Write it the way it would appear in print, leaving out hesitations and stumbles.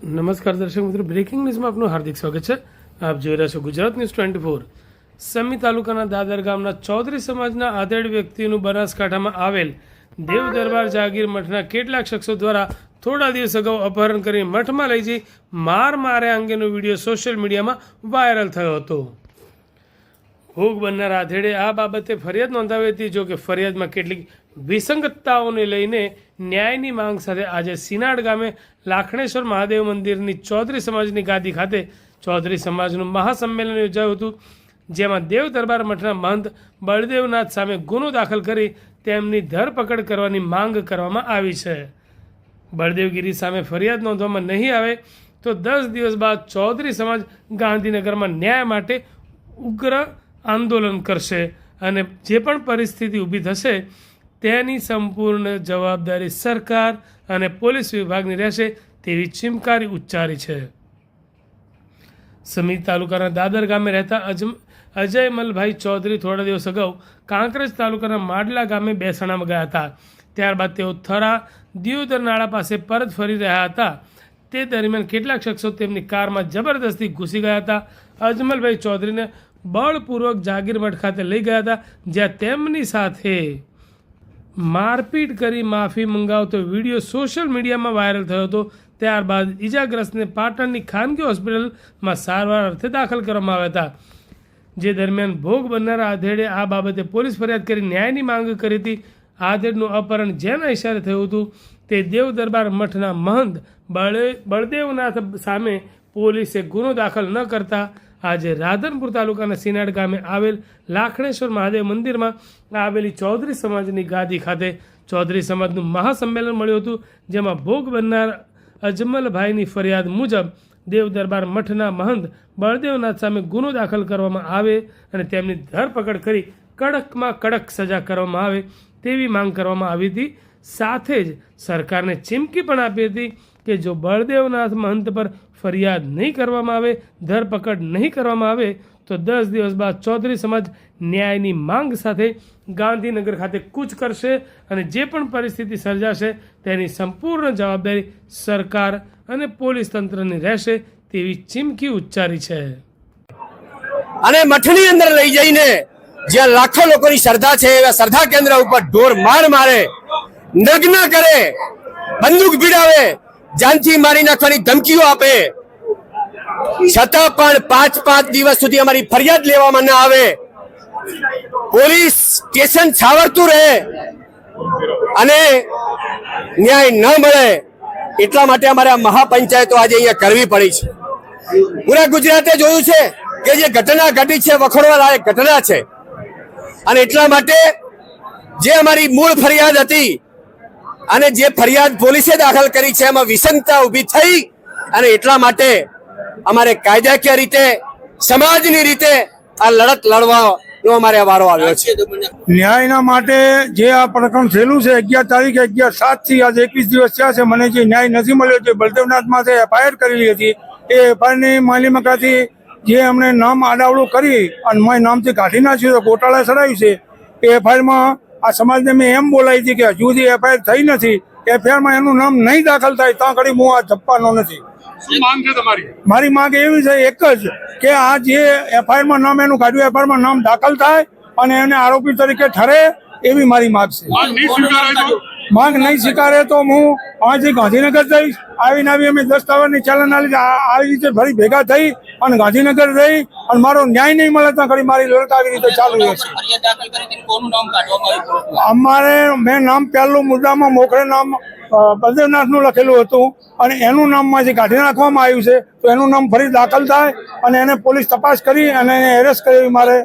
નમસ્કાર દર્શક મિત્રો, બ્રેકિંગ ન્યૂઝમાં આપનું હાર્દિક સ્વાગત છે. આપ જોઈ રહ્યા છો ગુજરાત ન્યૂઝ 24. સમી તાલુકાના દાદર ગામના ચૌધરી સમાજના આધેડ વ્યક્તિનું બનાસકાંઠામાં આવેલ દેવ દરબાર જાગીર મઠના કેટલાક શખ્સો દ્વારા થોડા દિવસ અગાઉ અપહરણ કરી મઠમાં લઈ જઈ માર માર્યા અંગેનો વિડીયો સોશિયલ મીડિયામાં વાયરલ થયો હતો. ભોગ બનનાર આધેડે આ બાબતે ફરિયાદ નોંધાવી હતી. જો કે ફરિયાદમાં કેટલીક વિસંગતતાઓને લઈને ન્યાયની માંગ સાથે આજે સિનાડ ગામે લાખણેશ્વર મહાદેવ મંદિરની ચૌધરી સમાજની ગાદી ખાતે ચૌધરી સમાજનું મહાસંમેલન યોજાયું હતું, જેમાં દેવ દરબાર મઠના મહંત બળદેવનાથ સામે ગુનો દાખલ કરી તેમની ધરપકડ કરવાની માંગ કરવામાં આવી છે. બળદેવગીરી સામે ફરિયાદ નોંધવામાં નહીં આવે તો 10 દિવસ બાદ ચૌધરી સમાજ ગાંધીનગરમાં ન્યાય માટે ઉગ્ર આંદોલન કરશે અને જે પણ પરિસ્થિતિ ઊભી થશે તેની સંપૂર્ણ જવાબદારી સરકાર અને પોલીસ વિભાગની રહેશે તેવી ચીમકારી ઉચ્ચારી છે. સમી તાલુકાના દાદર ગામે રહેતા અજયમલભાઈ ચૌધરી થોડા દિવસ અગાઉ કાંકરેજ તાલુકાના માડલા ગામે બેસણામાં ગયા હતા. ત્યારબાદ તેઓ થરા દિયોદર નાળા પાસે પરત ફરી રહ્યા હતા. તે દરમિયાન કેટલાક શખ્સો તેમની કારમાં જબરદસ્તી ઘૂસી ગયા હતા. અજમલભાઈ ચૌધરીને બળપૂર્વક જાગીર મઠ ખાતે લઈ ગયા હતા, જ્યાં તેમની સાથે મારપીટ કરી માફી મંગાવતો વિડીયો સોશિયલ મીડિયામાં વાયરલ થયો હતો. ત્યારબાદ ઈજાગ્રસ્તને પાટણની ખાનગી હોસ્પિટલમાં સારવાર અર્થે દાખલ કરવામાં આવ્યા હતા. જે દરમિયાન ભોગ બનનારા આધેડે આ બાબતે પોલીસ ફરિયાદ કરી ન્યાયની માંગ કરી હતી. આધેડનું અપહરણ જેના ઇશારે થયું હતું તે દેવ દરબાર મઠના મહંત બળદેવનાથ સામે પોલીસે ગુનો દાખલ ન કરતા આજે રાધનપુર તાલુકાના સિનાડ ગામે આવેલ લાખણેશ્વર મહાદેવ મંદિરમાં આવેલી ચૌધરી સમાજની ગાદી ખાતે ચૌધરી સમાજનું મહાસંમેલન મળ્યું હતું, જેમાં ભોગ બનનાર અજમલભાઈની ફરિયાદ મુજબ દેવ દરબાર મઠના મહંત બળદેવનાથ સામે ગુનો દાખલ કરવામાં આવે અને તેમની ધરપકડ કરી કડકમાં કડક સજા કરવામાં આવે તેવી માંગ કરવામાં આવી હતી. સાથે જ સરકારને ચીમકી પણ આપી હતી કે જો બળદેવનાથ મહંત પર ફરિયાદ નહીં કરવામાં આવે, ધરપકડ નહીં કરવામાં આવે તો 10 દિવસ બાદ ચૌધરી સમાજ ન્યાયની માંગ સાથે ગાંધીનગર ખાતે કૂચ કરશે અને જે પણ પરિસ્થિતિ સર્જાશે તેની સંપૂર્ણ જવાબદારી સરકાર અને પોલીસ તંત્રની રહેશે તેવી ચીમકી ઉચ્ચારી છે. અને મઠની અંદર લઈ જઈને જ્યાં લાખો લોકોની શ્રદ્ધા છે એવા શ્રદ્ધા કેન્દ્ર ઉપર ઢોર માર મારે, નગ્ન કરે, બંદૂક ભીડાવે, જાનથી મારી નાખવાની ધમકીઓ આપે, છતાં પણ 5 દિવસ સુધી અમારી ફરિયાદ લેવામાં ન આવે, પોલીસ સ્ટેશન છાવરતું રહે અને ન્યાય ન મળે, એટલા માટે અમારે આ મહાપંચાયતો આજે અહીંયા કરવી પડી છે. પૂરા ગુજરાતે જોયું છે કે જે ઘટના ઘટી છે વખોડવા લાયક ઘટના છે અને એટલા માટે જે અમારી મૂળ ફરિયાદ હતી અને જે ફરિયાદ પોલીસે દાખલ કરી છે એમાં વિસંગતતા ઊભી થઈ અને એટલા માટે અમારે કાયદાકીય રીતે સમાજની રીતે આ લડત લડવાનો અમારે વારો આવ્યો છે. ન્યાયના માટે જે આ પ્રકરણ થયેલું છે 11 તારીખે 11/7 થી આજે 21 દિવસ થયા છે. મને જે ન્યાય નથી મળ્યો, જે બળદેવનાથ માથે એફઆઈઆર કરેલી હતી એ એફઆઈઆરની માલિમકાથી જે અમને નામ આડાવડું કરી અને મેં નામથી કાઢી નાખ્યું, ગોટાળા ચડાવ્યું છે. એ એફઆઈઆરમાં આ સમાજને મેં એમ બોલાવી હતી કે હજુ સુધી એફઆઈઆર થઈ નથી, એફઆઈઆરમાં એનું નામ નહીં દાખલ થાય ત્યાં ઘડી હું આ જપવાનો નથી. મારી માંગ એવી છે એક જ કે આ જે એફઆઈઆરમાં નામ એનું કાઢ્યું, એફઆઈઆરમાં નામ દાખલ થાય અને એને આરોપી તરીકે ઠરે એવી મારી માંગ છે. માંગ નહીં સ્વીકારે તો હું અહીંથી ગાંધીનગર જઈશ. આવીને અમે દસ્તાવેજની ચાલન આવી રીતે ફરી ભેગા થઈ અને ગાંધીનગર રહી અને મારો ન્યાય નહીં મળે ત્યાં ઘડી મારી લડત આવી રીતે ચાલુ રહેશે. અમારે મેં નામ પહેલું મુદ્દામાં મોખરે નામ બળદેવનાથનું લખેલું હતું અને એનું નામમાંથી કાઢી નાખવામાં આવ્યું છે, તો એનું નામ ફરી દાખલ થાય અને એને પોલીસ તપાસ કરી અને એને એરેસ્ટ કરી મારે